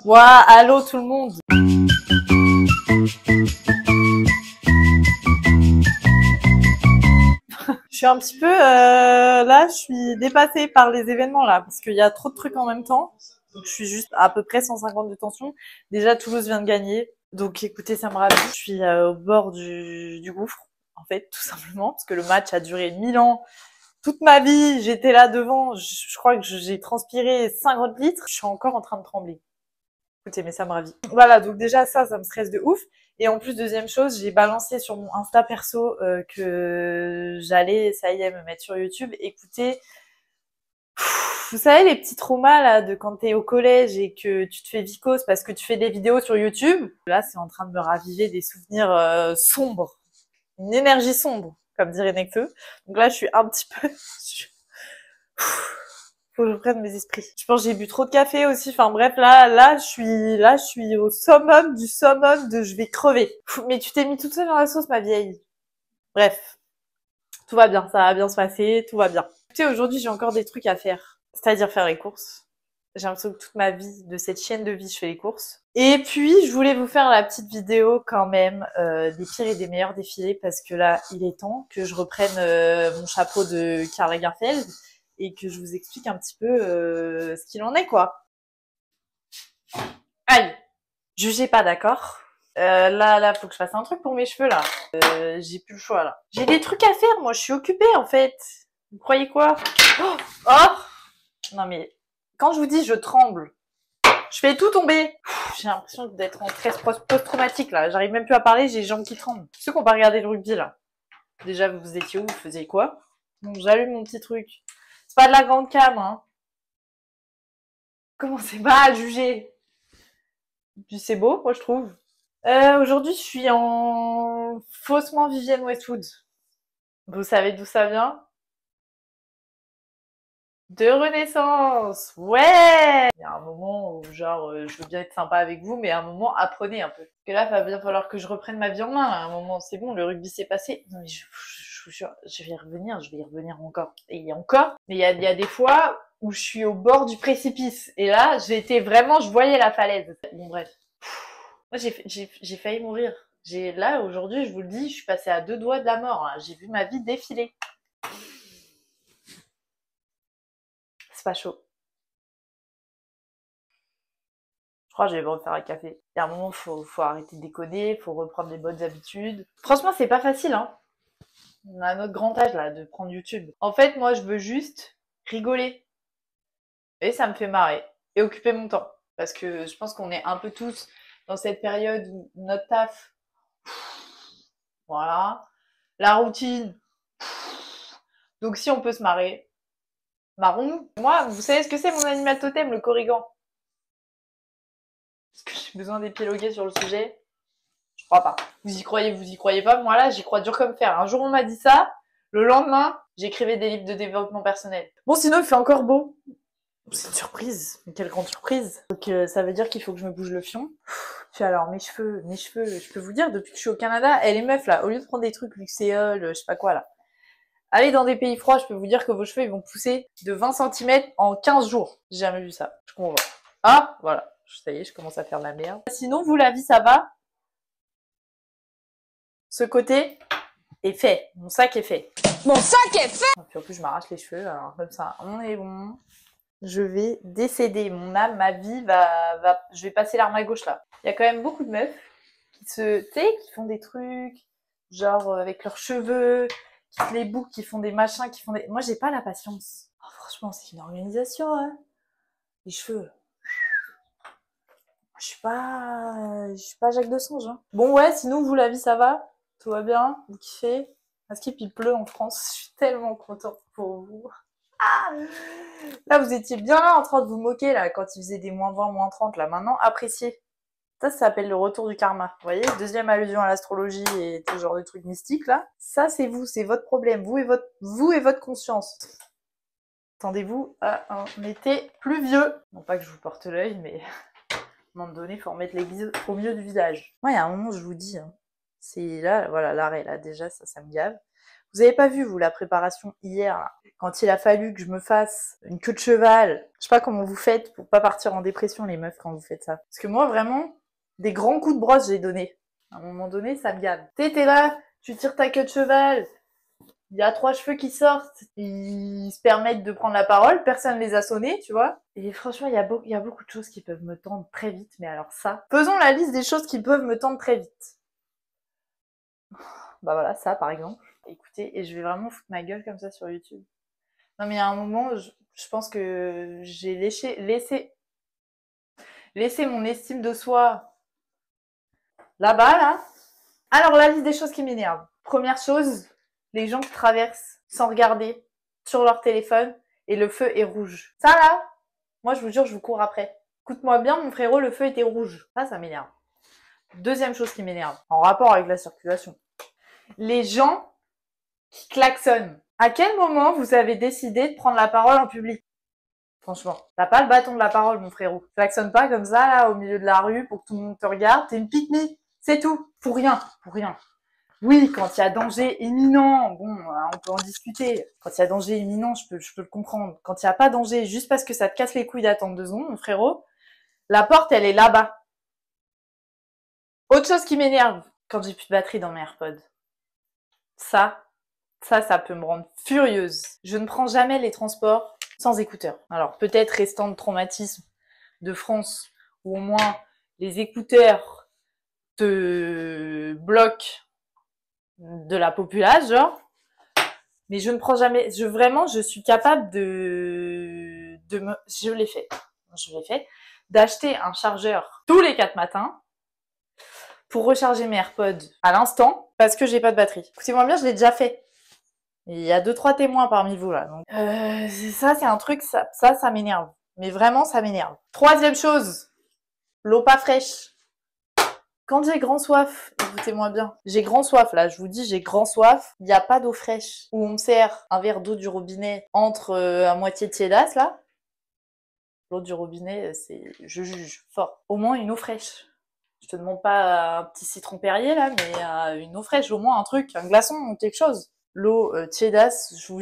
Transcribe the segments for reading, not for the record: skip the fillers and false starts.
Ouah, allô tout le monde. Je suis un petit peu là, je suis dépassée par les événements là, parce qu'il y a trop de trucs en même temps. Donc je suis juste à peu près 150 de tension. Déjà Toulouse vient de gagner, donc écoutez, ça me ravit. Je suis au bord du gouffre, en fait, tout simplement, parce que le match a duré 1000 ans. Toute ma vie, j'étais là devant, je crois que j'ai transpiré 50 litres. Je suis encore en train de trembler. Écoutez, mais ça me ravit. Voilà, donc déjà ça me stresse de ouf. Et en plus, deuxième chose, j'ai balancé sur mon Insta perso que j'allais, ça y est, me mettre sur YouTube. Écoutez, vous savez les petits traumas là de quand t'es au collège et que tu te fais vicose parce que tu fais des vidéos sur YouTube. Là, c'est en train de me raviver des souvenirs sombres, une énergie sombre, comme dirait Nekfeu. Donc là, je suis un petit peu... Faut que je prenne mes esprits. Je pense que j'ai bu trop de café aussi. Enfin bref, là, je suis au summum du summum de je vais crever. Mais tu t'es mis toute seule dans la sauce, ma vieille. Bref, tout va bien, ça va bien se passer, tout va bien. Écoutez, aujourd'hui, j'ai encore des trucs à faire. C'est-à-dire faire les courses. J'ai l'impression que toute ma vie, de cette chaîne de vie, je fais les courses. Et puis, je voulais vous faire la petite vidéo quand même des pires et des meilleurs défilés parce que là, il est temps que je reprenne mon chapeau de Karl Lagerfeld et que je vous explique un petit peu ce qu'il en est, quoi. Aïe, jugez pas, d'accord. Là, faut que je fasse un truc pour mes cheveux, là. J'ai plus le choix, là. J'ai des trucs à faire, moi, je suis occupée, en fait. Vous croyez quoi? Oh, non, mais quand je vous dis je tremble, je fais tout tomber. J'ai l'impression d'être en stress post-traumatique, là. J'arrive même plus à parler, j'ai les jambes qui tremblent. Ceux qui n'ont pas regardé le rugby, là. Déjà, vous étiez où? Vous faisiez quoi? Donc, j'allume mon petit truc. C'est pas de la grande cam, hein. Commencez pas à juger. Puis c'est beau, moi, je trouve. Aujourd'hui, je suis en faussement Vivienne Westwood. Vous savez d'où ça vient? De Renaissance. Ouais! Il y a un moment où, genre, je veux bien être sympa avec vous, mais à un moment, apprenez un peu. Parce que là, il va bien falloir que je reprenne ma vie en main. À un moment, c'est bon, le rugby s'est passé. Non, mais je vous jure, je vais y revenir encore. Et encore. Mais il y a des fois où je suis au bord du précipice. Et là, je voyais la falaise. Bon, bref. Moi, j'ai failli mourir. Là, aujourd'hui, je vous le dis, je suis passée à 2 doigts de la mort. Hein. J'ai vu ma vie défiler. C'est pas chaud. Je crois que je vais me refaire un café. Il y a un moment, faut arrêter de déconner, faut reprendre les bonnes habitudes. Franchement, c'est pas facile, hein. On a notre grand âge, là, de prendre YouTube. En fait, moi, je veux juste rigoler. Et ça me fait marrer. Et occuper mon temps. Parce que je pense qu'on est un peu tous dans cette période où notre taf, voilà. La routine. Donc si on peut se marrer, marron. Moi, vous savez ce que c'est mon animal totem, le corrigan? Est-ce que j'ai besoin d'épiloguer sur le sujet? Je crois pas. Vous y croyez pas? Moi là, j'y crois dur comme fer. Un jour on m'a dit ça, le lendemain, j'écrivais des livres de développement personnel. Bon, sinon il fait encore beau. C'est une surprise. Mais quelle grande surprise. Donc ça veut dire qu'il faut que je me bouge le fion. Puis alors, mes cheveux, je peux vous dire, depuis que je suis au Canada, les meufs là, au lieu de prendre des trucs luxéol, je sais pas quoi là, allez dans des pays froids, je peux vous dire que vos cheveux ils vont pousser de 20 cm en 15 jours. J'ai jamais vu ça. Je comprends pas. Ah, voilà. Ça y est, je commence à faire de la merde. Sinon, vous, la vie, ça va? Ce côté est fait. Mon sac est fait. Mon sac est fait! Et puis en plus, je m'arrache les cheveux, alors comme ça, on est bon. Je vais décéder. Mon âme, ma vie je vais passer l'arme à gauche là. Il y a quand même beaucoup de meufs tu sais, qui font des trucs, genre avec leurs cheveux, qui se les bouclent, qui font des machins, qui font des... Moi, j'ai pas la patience. Oh, franchement, c'est une organisation, hein. Les cheveux. Je suis pas Jacques Dessange, hein. Bon, ouais, sinon, vous, la vie, ça va? Tout va bien? Vous kiffez? Est-ce qu'il pleut en France? Je suis tellement contente pour vous. Ah, là, vous étiez bien là en train de vous moquer, là, quand il faisait des -20, -30, là. Maintenant, appréciez. Ça s'appelle le retour du karma. Vous voyez, deuxième allusion à l'astrologie et tout genre de trucs mystiques, là. Ça, c'est vous, c'est votre problème. Vous et votre conscience. Attendez-vous à un été pluvieux. Non pas que je vous porte l'œil, mais à un moment donné, il faut remettre l'église au milieu du village. Moi, il y a un moment, je vous dis, hein, c'est là, voilà, l'arrêt, là, déjà, ça me gave. Vous avez pas vu, vous, la préparation hier, là, quand il a fallu que je me fasse une queue de cheval. Je sais pas comment vous faites pour pas partir en dépression, les meufs, quand vous faites ça. Parce que moi, vraiment, des grands coups de brosse, j'ai donné. À un moment donné, ça me gave. T'es là, tu tires ta queue de cheval, il y a 3 cheveux qui sortent, ils se permettent de prendre la parole, personne les a sonnés, tu vois. Et franchement, il y a beaucoup de choses qui peuvent me tendre très vite, mais alors ça... Faisons la liste des choses qui peuvent me tendre très vite. Bah voilà, ça par exemple. Écoutez, et je vais vraiment foutre ma gueule comme ça sur YouTube. Non mais il y a un moment, je pense que j'ai laissé mon estime de soi là-bas, là. Alors la liste des choses qui m'énervent. Première chose, les gens qui traversent sans regarder sur leur téléphone et le feu est rouge. Ça là, moi je vous jure, je vous cours après. Écoute-moi bien, mon frérot, le feu était rouge. Ça m'énerve. Deuxième chose qui m'énerve, en rapport avec la circulation. Les gens qui klaxonnent. À quel moment vous avez décidé de prendre la parole en public? Franchement, t'as pas le bâton de la parole, mon frérot. Klaxonne pas comme ça, là, au milieu de la rue, pour que tout le monde te regarde. T'es une pique-nique. C'est tout. Pour rien. Pour rien. Oui, quand il y a danger imminent, bon, on peut en discuter. Quand il y a danger imminent, je peux le comprendre. Quand il n'y a pas danger, juste parce que ça te casse les couilles d'attendre 2 secondes, mon frérot, la porte, elle est là-bas. Autre chose qui m'énerve, quand j'ai plus de batterie dans mes AirPods. Ça peut me rendre furieuse. Je ne prends jamais les transports sans écouteurs. Alors, peut-être restant de traumatisme de France, où au moins les écouteurs te bloquent de la populace, genre. Mais je ne prends jamais, je suis capable je l'ai fait, d'acheter un chargeur tous les 4 matins pour recharger mes AirPods à l'instant parce que j'ai pas de batterie. Écoutez-moi bien, je l'ai déjà fait. Et il y a 2-3 témoins parmi vous là. Donc, ça c'est un truc, ça m'énerve. Mais vraiment, ça m'énerve. Troisième chose, l'eau pas fraîche. Quand j'ai grand soif, écoutez-moi bien, j'ai grand soif là, je vous dis j'ai grand soif, il n'y a pas d'eau fraîche. Où on me sert un verre d'eau du robinet entre à moitié tiédasse là. L'eau du robinet, je juge fort. Au moins une eau fraîche. Je te demande pas un petit citron Perrier là, mais une eau fraîche, au moins un truc, un glaçon ou quelque chose. L'eau tiédasse, je vous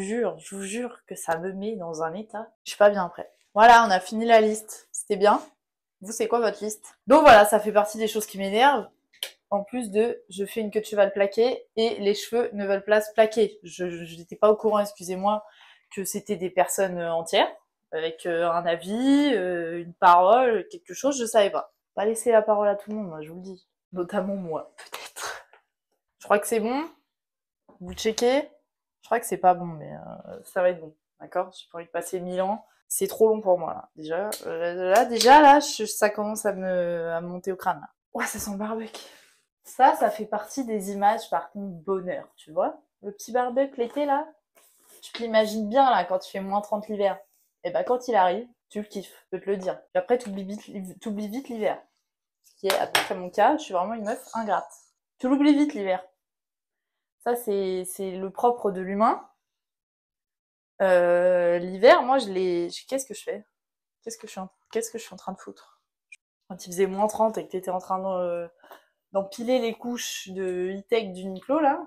jure que ça me met dans un état. Je suis pas bien après. Voilà, on a fini la liste. C'était bien. Vous, c'est quoi votre liste? Donc voilà, ça fait partie des choses qui m'énervent. En plus de, je fais une queue de cheval plaquée et les cheveux ne veulent pas se plaquer. Je n'étais pas au courant, excusez-moi, que c'était des personnes entières, avec un avis, une parole, quelque chose, je savais pas. Pas laisser la parole à tout le monde, moi, je vous le dis. Notamment moi, peut-être. Je crois que c'est bon. Vous checkez. Je crois que c'est pas bon, mais ça va être bon. D'accord? J'ai pas envie de passer 1000 ans. C'est trop long pour moi, là. Déjà, ça commence à me monter au crâne, là. Ouais, ça sent le barbecue. Ça fait partie des images, par contre, bonheur, tu vois. Le petit barbecue l'été, là, tu te l'imagines bien, là, quand il fait moins 30 l'hiver. Et bah, quand il arrive, tu le kiffes, je peux te le dire. Puis après, t'oublies vite l'hiver. Ce qui est à peu près mon cas, je suis vraiment une meuf ingrate. Tu l'oublies vite l'hiver. Ça, c'est le propre de l'humain. L'hiver, moi, qu'est-ce que je fais? Qu'est-ce que je suis en train de foutre? Quand il faisait moins 30 et que t'étais en train d'empiler les couches de e-tech d'Uniqlo, là,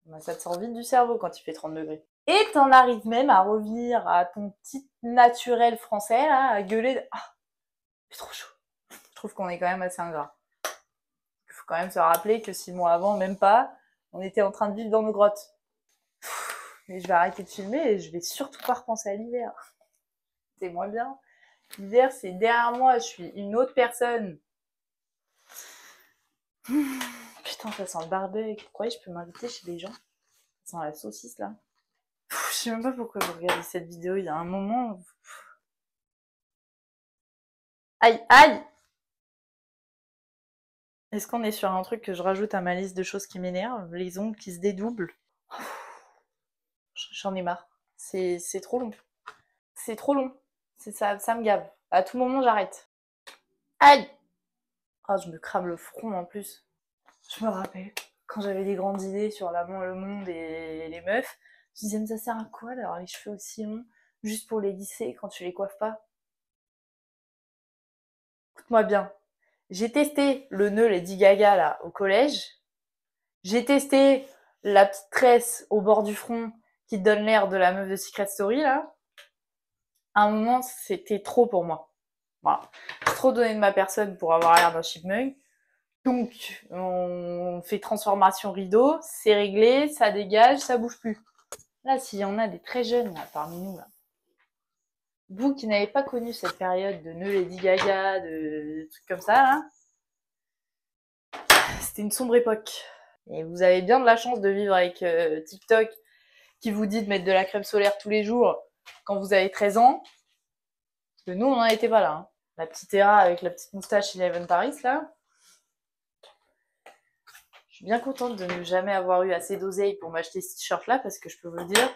bah, ça te sort vite du cerveau quand il fait 30 degrés. Et t'en arrives même à revenir à ton petit naturel français, là, à gueuler ah, c'est trop chaud. Je trouve qu'on est quand même assez ingrat. Il faut quand même se rappeler que 6 mois avant, même pas, on était en train de vivre dans nos grottes. Mais je vais arrêter de filmer et je vais surtout pas repenser à l'hiver. C'est moins bien. L'hiver, c'est derrière moi, je suis une autre personne. Putain, ça sent le barbecue. Vous croyez que je peux m'inviter chez des gens? Ça sent la saucisse, là. Je sais même pas pourquoi vous regardez cette vidéo. Il y a un moment... Aïe, aïe! Est-ce qu'on est sur un truc que je rajoute à ma liste de choses qui m'énervent? Les ongles qui se dédoublent. J'en ai marre. C'est trop long. C'est trop long. Ça me gave. À tout moment, j'arrête. Aïe! Ah, je me crame le front en plus. Je me rappelle, quand j'avais des grandes idées sur le monde et les meufs, je disais, mais ça sert à quoi d'avoir les cheveux aussi longs, juste pour les lisser quand tu les coiffes pas? Écoute-moi bien. J'ai testé le nœud Lady Gaga, là, au collège. J'ai testé la petite tresse au bord du front qui te donne l'air de la meuf de Secret Story, là. À un moment, c'était trop pour moi. Voilà. Trop donné de ma personne pour avoir l'air d'un chipmunk. Donc, on fait transformation rideau, c'est réglé, ça dégage, ça bouge plus. Là, s'il y en a des très jeunes, là, parmi nous, là. Vous qui n'avez pas connu cette période de nœud Lady Gaga, de trucs comme ça, là. C'était une sombre époque. Et vous avez bien de la chance de vivre avec TikTok qui vous dit de mettre de la crème solaire tous les jours quand vous avez 13 ans. Parce que nous, on n'en était pas là. Hein. La petite Hera avec la petite moustache Eleven Paris, là. Je suis bien contente de ne jamais avoir eu assez d'oseille pour m'acheter ce t-shirt-là parce que je peux vous dire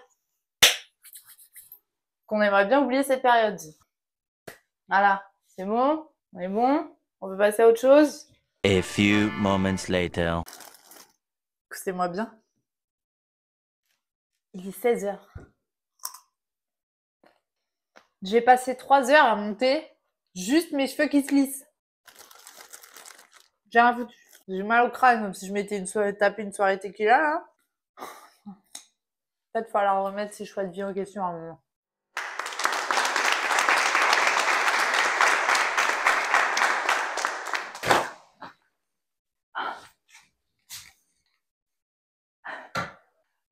qu'on aimerait bien oublier cette période. Voilà, c'est bon, on est bon, on peut passer à autre chose. A few moments later. Écoutez-moi bien. Il est 16h. J'ai passé 3 heures à monter juste mes cheveux qui se lissent. J'ai rien foutu. J'ai mal au crâne comme si je m'étais tapé une soirée tequila là. Peut-être falloir remettre ses choix de vie en question à un moment.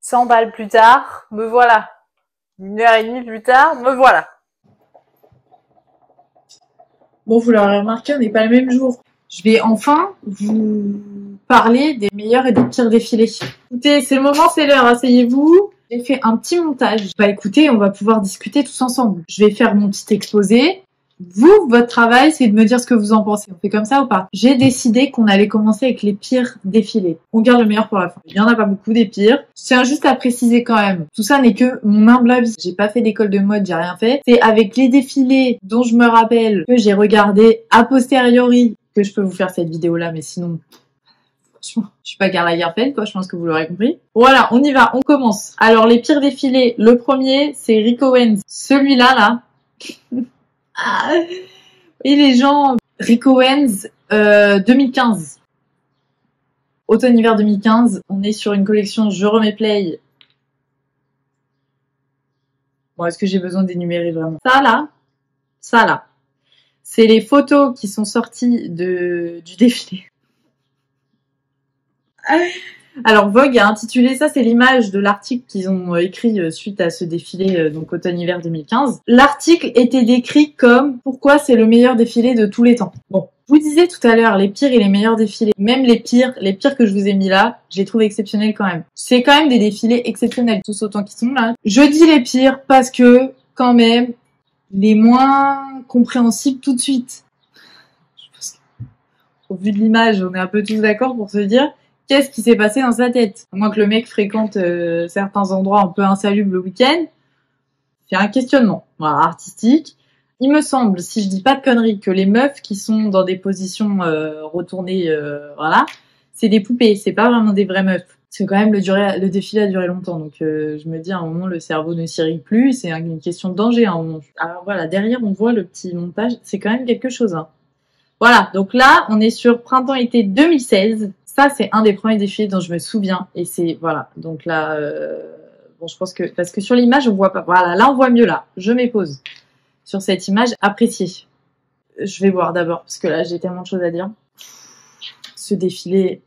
« 100 balles plus tard, me voilà. 1h30 plus tard, me voilà. » Bon, vous l'aurez remarqué, on n'est pas le même jour. Je vais enfin vous parler des meilleurs et des pires défilés. Écoutez, c'est le moment, c'est l'heure, asseyez-vous. J'ai fait un petit montage. Bah écoutez, on va pouvoir discuter tous ensemble. Je vais faire mon petit exposé. Vous, votre travail, c'est de me dire ce que vous en pensez. On fait comme ça ou pas? J'ai décidé qu'on allait commencer avec les pires défilés. On garde le meilleur pour la fin. Il y en a pas beaucoup des pires. Je tiens juste à préciser quand même. Tout ça n'est que mon humble avis. J'ai pas fait d'école de mode, j'ai rien fait. C'est avec les défilés dont je me rappelle que j'ai regardé a posteriori que je peux vous faire cette vidéo-là, mais sinon, franchement, je suis pas Karl Lagerfeld, quoi. Je pense que vous l'aurez compris. Voilà, on y va, on commence. Alors, les pires défilés. Le premier, c'est Rick Owens. Celui-là, là. Ah, et les gens, Rick Owens, 2015. Automne-hiver 2015, on est sur une collection Je remets play. Bon, est-ce que j'ai besoin d'énumérer vraiment? Ça là, c'est les photos qui sont sorties du défilé. Alors Vogue a intitulé ça, c'est l'image de l'article qu'ils ont écrit suite à ce défilé, donc automne-hiver 2015. L'article était décrit comme « Pourquoi c'est le meilleur défilé de tous les temps ?» Bon, je vous disais tout à l'heure, les pires et les meilleurs défilés, même les pires que je vous ai mis là, je les trouve exceptionnels quand même. C'est quand même des défilés exceptionnels, tous autant qu'ils sont là. Je dis les pires parce que, quand même, les moins compréhensibles tout de suite. Au vu de l'image, on est un peu tous d'accord pour se dire qu'est-ce qui s'est passé dans sa tête. À moins que le mec fréquente certains endroits un peu insalubres le week-end, c'est un questionnement, voilà, artistique. Il me semble, si je dis pas de conneries, que les meufs qui sont dans des positions retournées, voilà, c'est des poupées, c'est pas vraiment des vraies meufs. Parce que quand même le défilé a duré longtemps, donc je me dis à un moment le cerveau ne s'irrigue plus, c'est une question de danger à un moment. Alors voilà, derrière on voit le petit montage, c'est quand même quelque chose. Hein. Voilà, donc là on est sur printemps-été 2016. Ça c'est un des premiers défilés dont je me souviens et c'est voilà. Donc là, bon je pense que parce que sur l'image on voit pas. Voilà, là on voit mieux là. Je m'épose sur cette image appréciée. Je vais voir d'abord parce que là j'ai tellement de choses à dire. Ce défilé.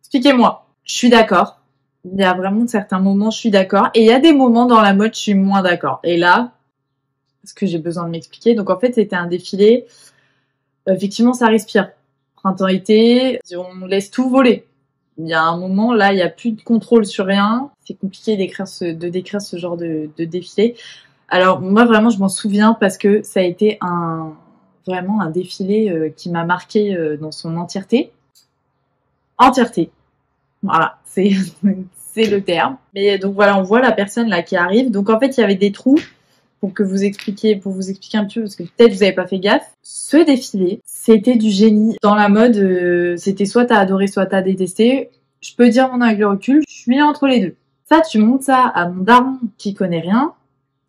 Expliquez-moi. Je suis d'accord. Il y a vraiment certains moments, je suis d'accord. Et il y a des moments dans la mode, je suis moins d'accord. Et là, parce que j'ai besoin de m'expliquer. Donc en fait, c'était un défilé. Effectivement, ça respire. Printemps-été, on laisse tout voler. Il y a un moment, là, il n'y a plus de contrôle sur rien. C'est compliqué de décrire ce genre de défilé. Alors moi, vraiment, je m'en souviens parce que ça a été vraiment un défilé qui m'a marqué dans son entièreté. Voilà, c'est le terme. Mais donc voilà, on voit la personne là qui arrive. Donc en fait, il y avait des trous pour vous expliquer un petit peu, parce que peut-être vous avez pas fait gaffe. Ce défilé, c'était du génie. Dans la mode, c'était soit t'as adoré, soit t'as détesté. Je peux dire mon avec le recul, je suis entre les deux. Ça, tu montes ça à mon daron qui connaît rien,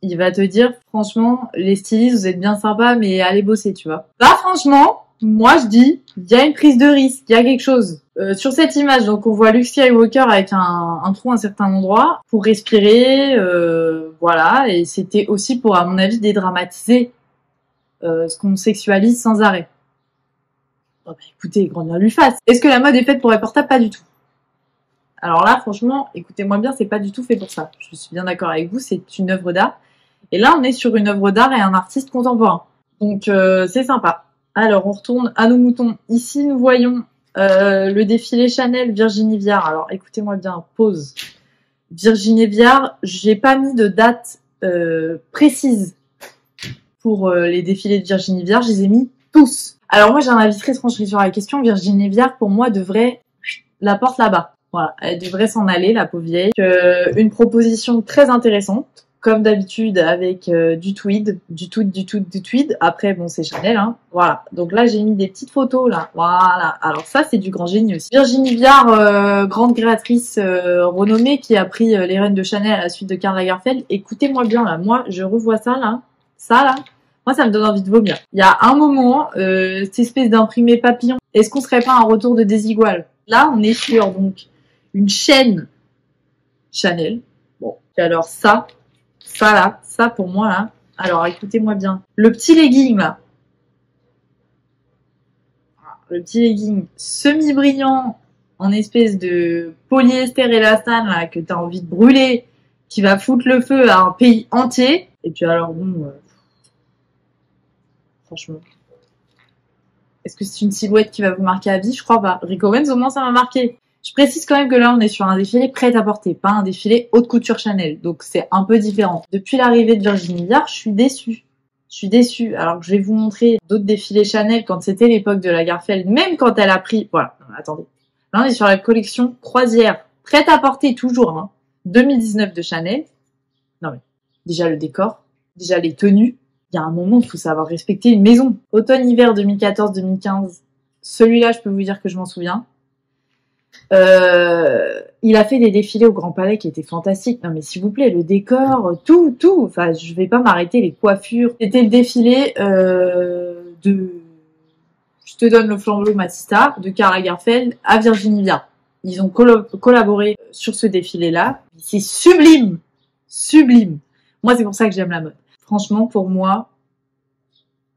il va te dire, franchement, les stylistes, vous êtes bien sympas, mais allez bosser, tu vois. Là, franchement, Moi, je dis, il y a une prise de risque, il y a quelque chose. Sur cette image, donc on voit Luke Skywalker avec un trou à un certain endroit pour respirer, voilà. Et c'était aussi pour, à mon avis, dédramatiser ce qu'on sexualise sans arrêt. Oh, bah, écoutez, grand bien lui fasse. Est-ce que la mode est faite pour les portables? Pas du tout. Alors là, franchement, écoutez-moi bien, c'est pas du tout fait pour ça. Je suis bien d'accord avec vous, c'est une œuvre d'art. Et là, on est sur une œuvre d'art et un artiste contemporain. Donc, c'est sympa. Alors, on retourne à nos moutons. Ici, nous voyons le défilé Chanel Virginie Viard. Alors, écoutez-moi bien, pause. Virginie Viard, j'ai pas mis de date précise pour les défilés de Virginie Viard. Je les ai mis tous. Alors, moi, j'ai un avis très tranché sur la question. Virginie Viard, pour moi, devrait la porte là-bas. Voilà, elle devrait s'en aller, la pauvre vieille. Une proposition très intéressante. Comme d'habitude avec du tweed. Après, bon, c'est Chanel, hein. Voilà. Donc là, j'ai mis des petites photos, là. Voilà. Alors ça, c'est du grand génie aussi. Virginie Viard, grande créatrice renommée qui a pris les rênes de Chanel à la suite de Karl Lagerfeld. Écoutez-moi bien, là. Moi, je revois ça, là. Ça, là. Moi, ça me donne envie de vomir. Il y a un moment, cette espèce d'imprimé papillon. Est-ce qu'on serait pas un retour de Desigual? Là, on est sur, donc, une chaîne Chanel. Bon. Et alors ça là, ça pour moi là. Alors écoutez-moi bien. Le petit legging là. Le petit legging semi-brillant en espèce de polyester élastane là que t'as envie de brûler, qui va foutre le feu à un pays entier. Et puis alors bon, franchement. Est-ce que c'est une silhouette qui va vous marquer à vie? Je crois pas. Rick Owens au moins ça m'a marqué. Je précise quand même que là, on est sur un défilé prêt à porter, pas un défilé haute couture Chanel. Donc, c'est un peu différent. Depuis l'arrivée de Virginie Viard, je suis déçue. Je suis déçue. Alors que je vais vous montrer d'autres défilés Chanel quand c'était l'époque de Lagerfeld, même quand elle a pris... Voilà, non, attendez. Là, on est sur la collection croisière, prête à porter toujours, hein. 2019 de Chanel. Non mais, déjà le décor, déjà les tenues. Il y a un moment, il faut savoir respecter une maison. Automne-hiver 2014-2015. Celui-là, je peux vous dire que je m'en souviens. Il a fait des défilés au Grand Palais qui étaient fantastiques. Non mais s'il vous plaît, le décor, tout. Enfin, je vais pas m'arrêter, les coiffures. C'était le défilé de... Je te donne le flambeau, Matista, de Karl Lagerfeld à Virginie Viard. Ils ont collaboré sur ce défilé-là. C'est sublime. Sublime. Moi, c'est pour ça que j'aime la mode. Franchement, pour moi,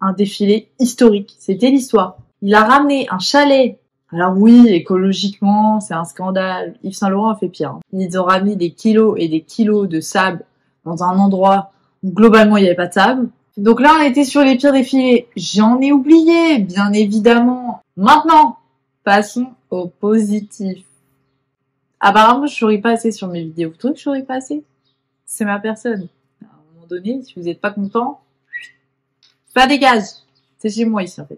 un défilé historique. C'était l'histoire. Il a ramené un chalet. Alors oui, écologiquement, c'est un scandale. Yves Saint Laurent a fait pire. Ils ont ramené des kilos et des kilos de sable dans un endroit où globalement il n'y avait pas de sable. Donc là, on était sur les pires défilés. J'en ai oublié, bien évidemment. Maintenant, passons au positif. Apparemment, je souris pas assez sur mes vidéos. Vous trouvez que je souris pas assez? C'est ma personne. À un moment donné, si vous n'êtes pas content, ça dégage. C'est chez moi ici en fait.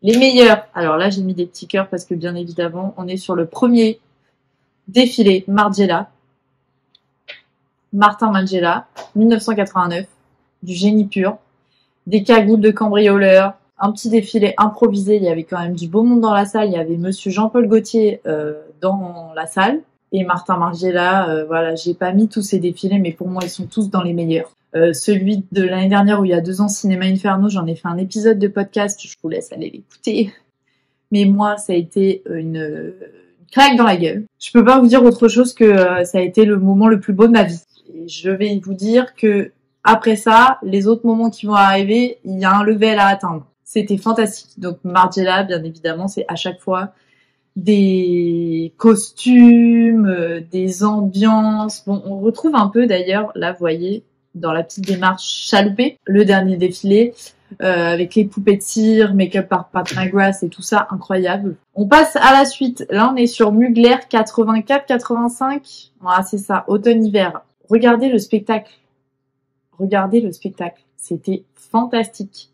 Les meilleurs. Alors là, j'ai mis des petits cœurs parce que bien évidemment, on est sur le premier défilé Margiela. Martin Margiela, 1989, du génie pur, des cagoules de cambrioleurs, un petit défilé improvisé. Il y avait quand même du beau monde dans la salle. Il y avait Monsieur Jean-Paul Gaultier dans la salle et Martin Margiela. Voilà, j'ai pas mis tous ces défilés, mais pour moi, ils sont tous dans les meilleurs. Celui de l'année dernière où il y a 2 ans, Cinéma Inferno, j'en ai fait un épisode de podcast, je vous laisse aller l'écouter. Mais moi, ça a été une claque dans la gueule. Je peux pas vous dire autre chose que ça a été le moment le plus beau de ma vie. Et je vais vous dire que après ça, les autres moments qui vont arriver, il y a un level à atteindre. C'était fantastique. Donc Margiela, bien évidemment, c'est à chaque fois des costumes, des ambiances. Bon, on retrouve un peu d'ailleurs, là, vous voyez, dans la petite démarche chaloupée, le dernier défilé, avec les poupées de cire, make-up par Pat McGrath et tout ça, incroyable. On passe à la suite. Là, on est sur Mugler 84-85. Voilà, c'est ça, automne-hiver. Regardez le spectacle. Regardez le spectacle. C'était fantastique.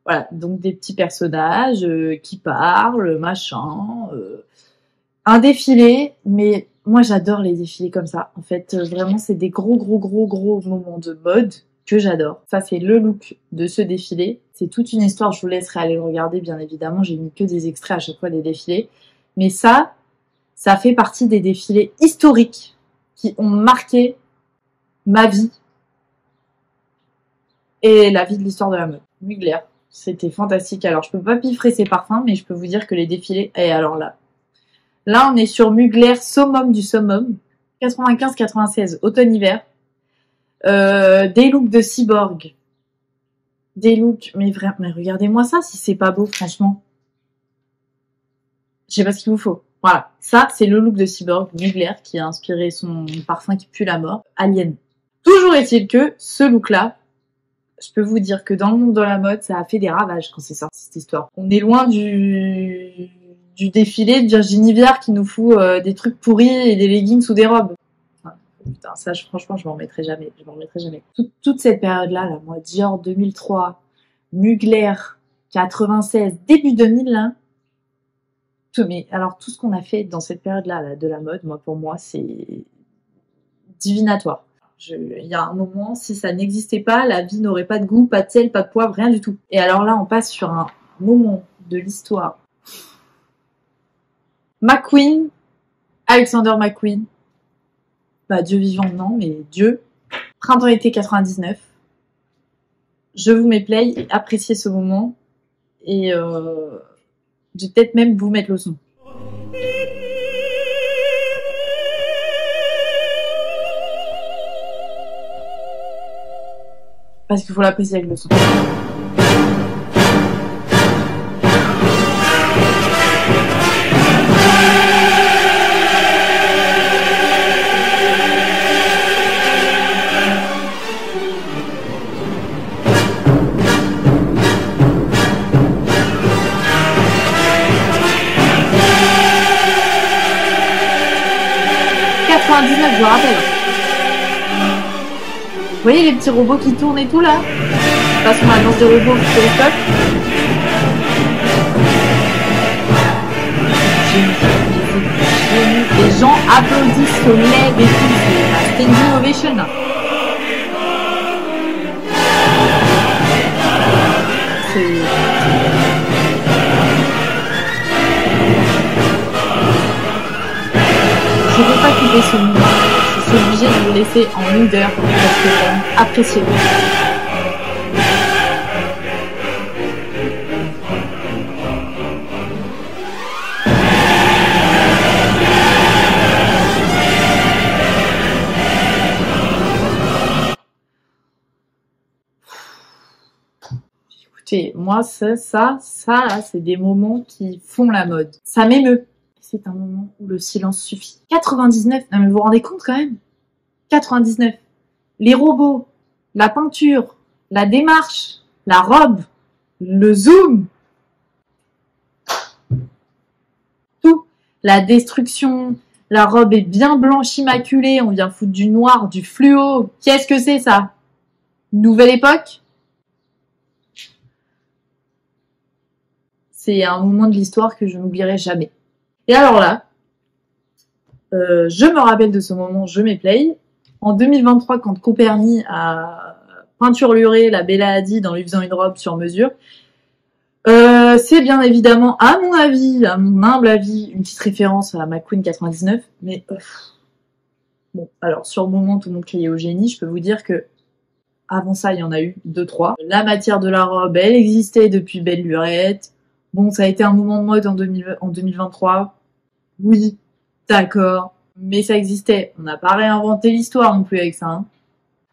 Voilà, donc des petits personnages qui parlent, machin. Un défilé, mais moi j'adore les défilés comme ça. En fait, vraiment, c'est des gros moments de mode que j'adore. Ça, c'est le look de ce défilé. C'est toute une histoire, je vous laisserai aller le regarder, bien évidemment. J'ai mis que des extraits à chaque fois des défilés. Mais ça fait partie des défilés historiques qui ont marqué ma vie et la vie de l'histoire de la mode. Mugler. C'était fantastique. Alors, je peux pas piffrer ces parfums, mais je peux vous dire que les défilés... Et alors là, on est sur Mugler Summum du Summum. 95-96, automne-hiver. Des looks de cyborg. Des looks... Mais regardez-moi ça, si c'est pas beau, franchement. Je sais pas ce qu'il vous faut. Voilà. Ça, c'est le look de cyborg, Mugler, qui a inspiré son parfum qui pue la mort, Alien. Toujours est-il que ce look-là, je peux vous dire que dans le monde de la mode, ça a fait des ravages quand c'est sorti cette histoire. On est loin du défilé de Virginie Viard qui nous fout des trucs pourris et des leggings sous des robes. Enfin, putain, ça, franchement, je m'en remettrai jamais. Je m'en remettrai jamais. Toute cette période-là, là, moi, Dior 2003, Mugler 96, début 2000, là. Mais alors, tout ce qu'on a fait dans cette période-là là, de la mode, moi, pour moi, c'est divinatoire. Il y a un moment, si ça n'existait pas, la vie n'aurait pas de goût, pas de sel, pas de poivre, rien du tout. Et alors là, on passe sur un moment de l'histoire. McQueen, Alexander McQueen. Bah, Dieu vivant, non, mais Dieu. Printemps-été 99. Je vous mets play et appréciez ce moment. Et je vais peut-être même vous mettre le son. Parce qu'il faut l'apprécier avec le son. Je vous rappelle. Vous voyez les petits robots qui tournent et tout là? De toute façon, la danse des robots sur les stocks. Les gens applaudissent, se lèvent et tout. C'est une standing ovation là. Je ne peux pas couper ce moment. Je suis obligée de vous laisser en longueur parce que appréciez-le. Écoutez, moi, ça, là, c'est des moments qui font la mode. Ça m'émeut. C'est un moment où le silence suffit. 99, non mais vous vous rendez compte quand même? 99. Les robots, la peinture, la démarche, la robe, le zoom. Tout. La destruction, la robe est bien blanche immaculée, on vient foutre du noir, du fluo. Qu'est-ce que c'est ça? Nouvelle époque? C'est un moment de l'histoire que je n'oublierai jamais. Et alors là, je me rappelle de ce moment, je m'éplaye. En 2023, quand Coperni a peinturluré la Bella Hadid en lui faisant une robe sur mesure, c'est bien évidemment, à mon avis, à mon humble avis, une petite référence à McQueen 99. Mais bon, alors sur le moment, tout le monde criait au génie. Je peux vous dire que avant ça, il y en a eu 2-3. La matière de la robe, elle existait depuis belle lurette. Bon, ça a été un moment de mode en 2023. Oui, d'accord. Mais ça existait. On n'a pas réinventé l'histoire non plus avec ça. Hein.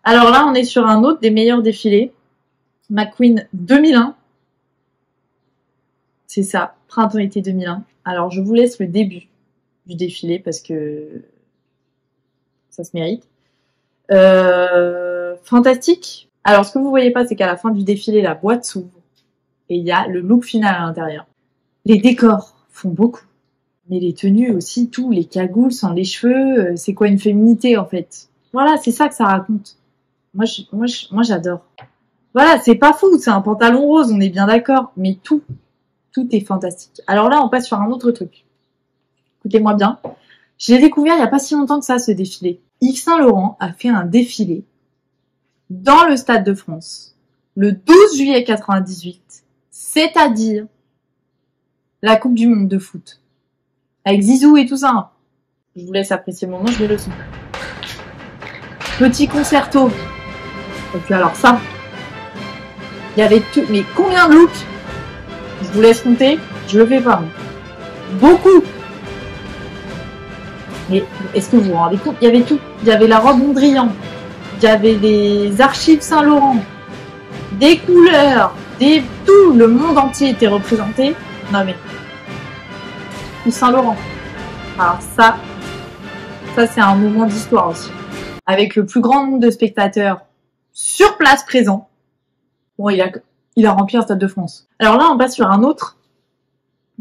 Alors là, on est sur un autre des meilleurs défilés. McQueen 2001. C'est ça, printemps-été 2001. Alors, je vous laisse le début du défilé parce que ça se mérite. Fantastique. Alors, ce que vous voyez pas, c'est qu'à la fin du défilé, la boîte s'ouvre. Et il y a le look final à l'intérieur. Les décors font beaucoup. Mais les tenues aussi, tout, les cagoules sans les cheveux, c'est quoi une féminité en fait? Voilà, c'est ça que ça raconte. Moi j'adore. Voilà, c'est pas fou, c'est un pantalon rose, on est bien d'accord. Mais tout est fantastique. Alors là, on passe sur un autre truc. Écoutez-moi bien. Je l'ai découvert il y a pas si longtemps que ça, ce défilé. Yves Saint Laurent a fait un défilé dans le Stade de France le 12 juillet 98. C'est-à-dire la Coupe du Monde de foot. Avec Zizou et tout ça. Hein. Je vous laisse apprécier le moment, je vais le son. Petit concerto. Et puis alors ça. Il y avait tout, mais combien de looks? Je vous laisse compter, je le fais pas. Beaucoup. Mais est-ce que vous vous rendez compte? Il y avait tout. Il y avait la robe Mondrian, il y avait des archives Saint-Laurent, des couleurs, tout le monde entier était représenté. Non mais Saint-Laurent. Alors ça c'est un moment d'histoire aussi. Avec le plus grand nombre de spectateurs sur place présents. Bon, il a rempli un Stade de France. Alors là, on passe sur un autre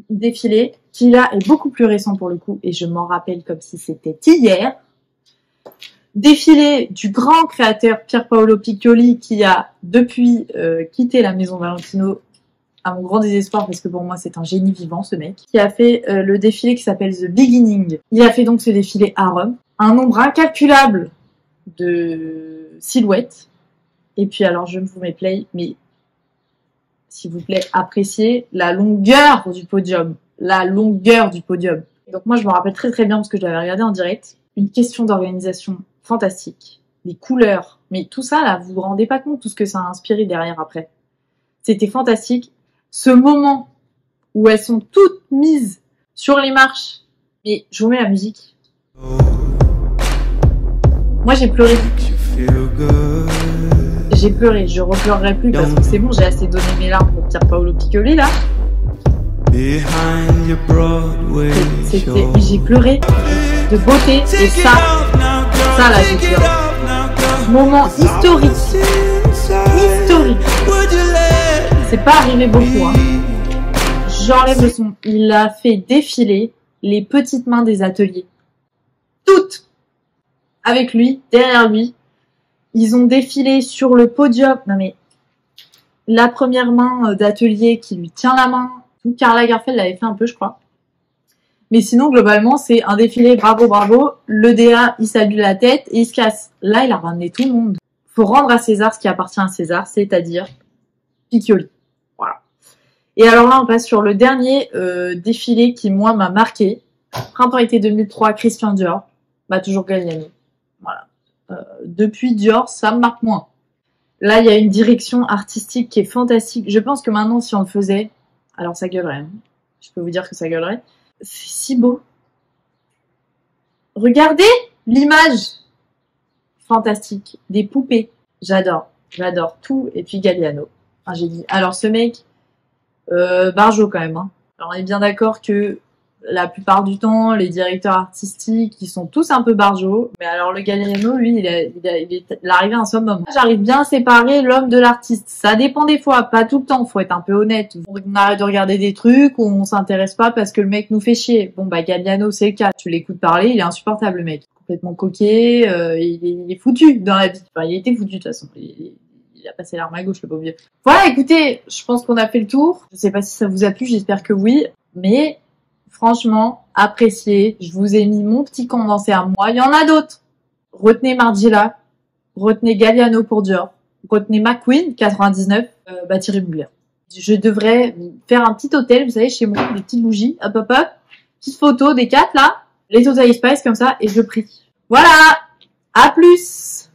défilé qui là est beaucoup plus récent pour le coup et je m'en rappelle comme si c'était hier. Défilé du grand créateur Pier Paolo Piccioli qui a depuis quitté la maison Valentino à mon grand désespoir parce que pour moi c'est un génie vivant ce mec, qui a fait le défilé qui s'appelle The Beginning. Il a fait donc ce défilé à Rome, un nombre incalculable de silhouettes. Et puis alors je vous mets play, mais s'il vous plaît appréciez la longueur du podium, la longueur du podium. Donc moi je me rappelle très très bien parce que je l'avais regardé en direct, une question d'organisation fantastique, les couleurs, mais tout ça là vous vous rendez pas compte tout ce que ça a inspiré derrière après. C'était fantastique. Ce moment où elles sont toutes mises sur les marches, et je vous mets la musique. Moi j'ai pleuré. J'ai pleuré, je repleurerai plus parce que c'est bon, j'ai assez donné mes larmes pour Pier Paolo Piccioli là. J'ai pleuré de beauté et ça là j'ai pleuré. Moment historique. Historique. C'est pas arrivé beaucoup hein. J'enlève le son. Il a fait défiler les petites mains des ateliers. Toutes. Avec lui, derrière lui. Ils ont défilé sur le podium. Non mais, la première main d'atelier qui lui tient la main. Tout Karl Lagerfeld l'avait fait un peu, je crois. Mais sinon, globalement, c'est un défilé, bravo, bravo. Le DA, il salue la tête et il se casse. Là, il a ramené tout le monde. Faut rendre à César ce qui appartient à César, c'est-à-dire Piccioli. Voilà. Et alors là, on passe sur le dernier défilé qui, moi, m'a marqué. Printemps-été 2003, Christian Dior. Bah, toujours Galliano. Voilà. Depuis Dior, ça me marque moins. Là, il y a une direction artistique qui est fantastique. Je pense que maintenant, si on le faisait, alors ça gueulerait. Hein. Je peux vous dire que ça gueulerait. C'est si beau. Regardez l'image. Fantastique. Des poupées. J'adore. J'adore tout. Et puis Galliano. Enfin, j'ai dit. Alors ce mec, barjo quand même. Hein. Alors on est bien d'accord que la plupart du temps, les directeurs artistiques, ils sont tous un peu barjots. Mais alors le Galliano, lui, il est arrivé à un summum. J'arrive bien à séparer l'homme de l'artiste. Ça dépend des fois, pas tout le temps. Faut être un peu honnête. On arrête de regarder des trucs où on s'intéresse pas parce que le mec nous fait chier. Bon bah Galliano, c'est le cas. Tu l'écoutes parler, il est insupportable le mec. Complètement coquet, il est foutu dans la vie. Enfin, il était foutu de toute façon. Il a passé l'arme à gauche, le beau vieux. Voilà, écoutez, je pense qu'on a fait le tour. Je sais pas si ça vous a plu, j'espère que oui. Mais franchement, apprécié. Je vous ai mis mon petit condensé à moi. Il y en a d'autres. Retenez Margiela. Retenez Galliano pour Dior. Retenez McQueen, 99, Thierry Mugler. Je devrais faire un petit hôtel, vous savez, chez moi, des petites bougies, hop, hop, hop. Petite photo des 4, là. Les Totally Spice, comme ça, et je prie. Voilà! À plus!